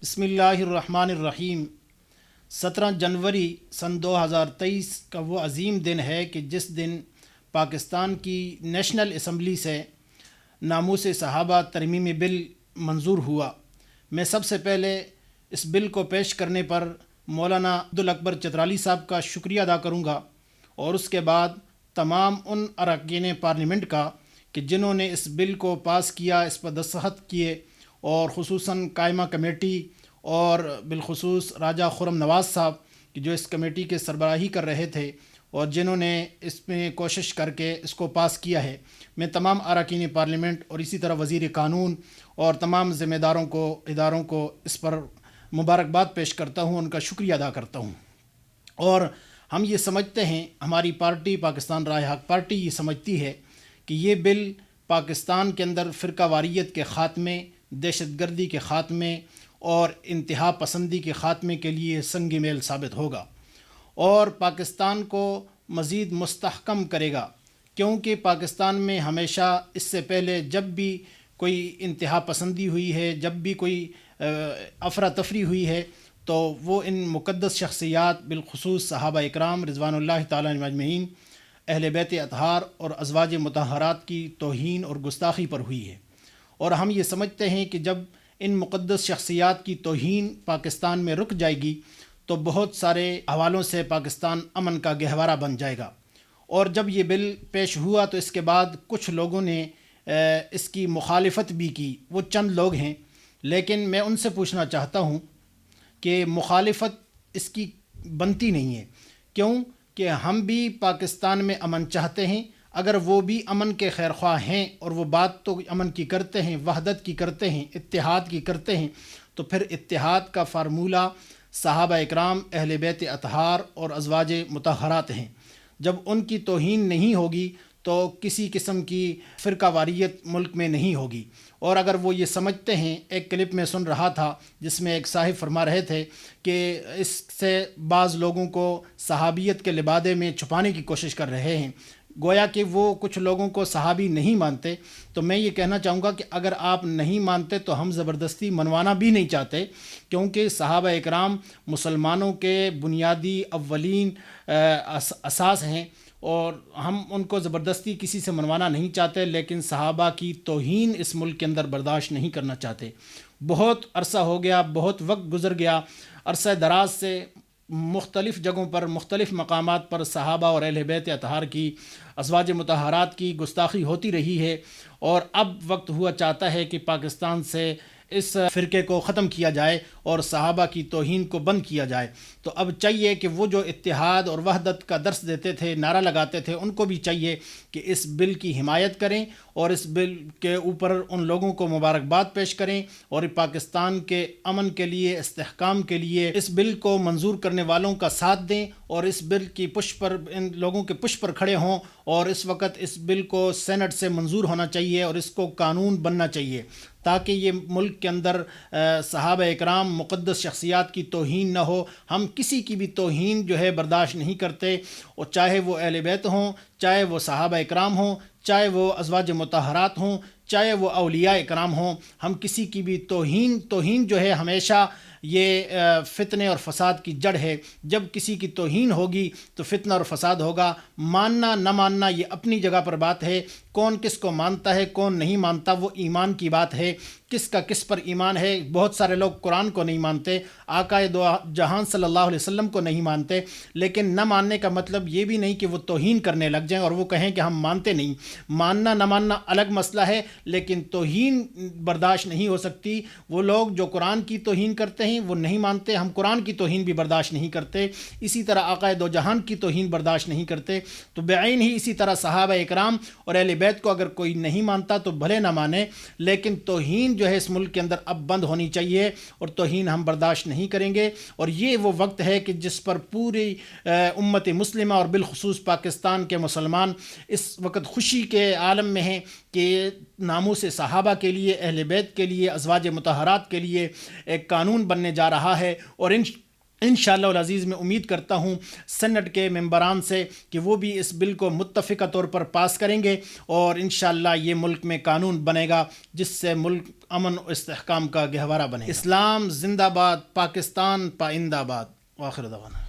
بسم اللہ الرحمن الرحیم۔ 17 جنوری سن 2023 کا وہ عظیم دن ہے کہ جس دن پاکستان کی نیشنل اسمبلی سے ناموس صحابہ ترمیمی بل منظور ہوا۔ میں سب سے پہلے اس بل کو پیش کرنے پر مولانا عبدالاکبر چترالی صاحب کا شکریہ ادا کروں گا، اور اس کے بعد تمام ان اراکین پارلیمنٹ کا کہ جنہوں نے اس بل کو پاس کیا، اس پر دستخط کیے، اور خصوصاً قائمہ کمیٹی اور بالخصوص راجہ خرم نواز صاحب کہ جو اس کمیٹی کے سربراہی کر رہے تھے اور جنہوں نے اس میں کوشش کر کے اس کو پاس کیا ہے۔ میں تمام اراکین پارلیمنٹ اور اسی طرح وزیر قانون اور تمام ذمہ داروں کو، اداروں کو اس پر مبارکباد پیش کرتا ہوں، ان کا شکریہ ادا کرتا ہوں۔ اور ہم یہ سمجھتے ہیں، ہماری پارٹی پاکستان رائے حق پارٹی یہ سمجھتی ہے کہ یہ بل پاکستان کے اندر فرقہ واریت کے خاتمے، دہشت گردی کے خاتمے اور انتہا پسندی کے خاتمے کے لیے سنگ میل ثابت ہوگا، اور پاکستان کو مزید مستحکم کرے گا، کیونکہ پاکستان میں ہمیشہ اس سے پہلے جب بھی کوئی انتہا پسندی ہوئی ہے، جب بھی کوئی افراتفری ہوئی ہے، تو وہ ان مقدس شخصیات بالخصوص صحابہ اکرام رضوان اللہ تعالیٰ علیہم اجمعین، اہل بیت اطہار اور ازواج مطہرات کی توہین اور گستاخی پر ہوئی ہے۔ اور ہم یہ سمجھتے ہیں کہ جب ان مقدس شخصیات کی توہین پاکستان میں رک جائے گی تو بہت سارے حوالوں سے پاکستان امن کا گہوارہ بن جائے گا۔ اور جب یہ بل پیش ہوا تو اس کے بعد کچھ لوگوں نے اس کی مخالفت بھی کی، وہ چند لوگ ہیں، لیکن میں ان سے پوچھنا چاہتا ہوں کہ مخالفت اس کی بنتی نہیں ہے، کیوں کہ ہم بھی پاکستان میں امن چاہتے ہیں۔ اگر وہ بھی امن کے خیر خواہ ہیں اور وہ بات تو امن کی کرتے ہیں، وحدت کی کرتے ہیں، اتحاد کی کرتے ہیں، تو پھر اتحاد کا فارمولہ صحابہ اکرام، اہل بیت اطہار اور ازواج مطہرات ہیں۔ جب ان کی توہین نہیں ہوگی تو کسی قسم کی فرقہ واریت ملک میں نہیں ہوگی۔ اور اگر وہ یہ سمجھتے ہیں، ایک کلپ میں سن رہا تھا جس میں ایک صاحب فرما رہے تھے کہ اس سے بعض لوگوں کو صحابیت کے لبادے میں چھپانے کی کوشش کر رہے ہیں، گویا کہ وہ کچھ لوگوں کو صحابی نہیں مانتے، تو میں یہ کہنا چاہوں گا کہ اگر آپ نہیں مانتے تو ہم زبردستی منوانا بھی نہیں چاہتے، کیونکہ صحابہ اکرام مسلمانوں کے بنیادی اولین اساس ہیں، اور ہم ان کو زبردستی کسی سے منوانا نہیں چاہتے، لیکن صحابہ کی توہین اس ملک کے اندر برداشت نہیں کرنا چاہتے۔ بہت عرصہ ہو گیا، بہت وقت گزر گیا، عرصہ دراز سے مختلف جگہوں پر، مختلف مقامات پر صحابہ اور اہل بیت اطہار کی، ازواج مطہرات کی گستاخی ہوتی رہی ہے، اور اب وقت ہوا چاہتا ہے کہ پاکستان سے اس فرقے کو ختم کیا جائے اور صحابہ کی توہین کو بند کیا جائے۔ تو اب چاہیے کہ وہ جو اتحاد اور وحدت کا درس دیتے تھے، نعرہ لگاتے تھے، ان کو بھی چاہیے کہ اس بل کی حمایت کریں اور اس بل کے اوپر ان لوگوں کو مبارکباد پیش کریں، اور پاکستان کے امن کے لیے، استحکام کے لیے اس بل کو منظور کرنے والوں کا ساتھ دیں، اور اس بل کی پشت پر، ان لوگوں کے پشت پر کھڑے ہوں، اور اس وقت اس بل کو سینٹ سے منظور ہونا چاہیے اور اس کو قانون بننا چاہیے، تاکہ یہ ملک کے اندر صحابہ اکرام مقدس شخصیات کی توہین نہ ہو۔ ہم کسی کی بھی توہین جو ہے برداشت نہیں کرتے، اور چاہے وہ اہل بیت ہوں، چاہے وہ صحابہ اکرام ہوں، چاہے وہ ازواج مطہرات ہوں، چاہے وہ اولیاء اکرام ہوں، ہم کسی کی بھی توہین جو ہے ہمیشہ یہ فتنے اور فساد کی جڑ ہے۔ جب کسی کی توہین ہوگی تو فتنہ اور فساد ہوگا۔ ماننا نہ ماننا یہ اپنی جگہ پر بات ہے، کون کس کو مانتا ہے کون نہیں مانتا وہ ایمان کی بات ہے، کس کا کس پر ایمان ہے۔ بہت سارے لوگ قرآن کو نہیں مانتے، آقا دو جہان صلی اللہ علیہ وسلم کو نہیں مانتے، لیکن نہ ماننے کا مطلب یہ بھی نہیں کہ وہ توہین کرنے لگ جائیں اور وہ کہیں کہ ہم مانتے نہیں۔ ماننا نہ ماننا الگ مسئلہ ہے، لیکن توہین برداشت نہیں ہو سکتی۔ وہ لوگ جو قرآن کی توہین کرتے ہیں وہ نہیں مانتے، ہم قرآن کی توہین بھی برداشت نہیں کرتے، اسی طرح آقا دو جہان کی توہین برداشت نہیں کرتے۔ تو بعین ہی اسی طرح صحابہ اکرام اور اہل بیت کو اگر کوئی نہیں مانتا تو بھلے نہ مانے، لیکن توہین جو ہے اس ملک کے اندر اب بند ہونی چاہیے، اور توہین ہم برداشت نہیں کریں گے۔ اور یہ وہ وقت ہے کہ جس پر پوری امت مسلمہ اور بالخصوص پاکستان کے مسلمان اس وقت خوشی کے عالم میں ہیں کہ ناموس صحابہ کے لیے، اہل بیت کے لیے، ازواج مطہرات کے لیے ایک قانون بننے جا رہا ہے، اور انشاءاللہ العزیز میں امید کرتا ہوں سینٹ کے ممبران سے کہ وہ بھی اس بل کو متفقہ طور پر پاس کریں گے اور انشاءاللہ یہ ملک میں قانون بنے گا جس سے ملک امن و استحکام کا گہوارہ بنے گا۔ اسلام زندہ باد، پاکستان پائندہ باد۔ وآخر دعوانا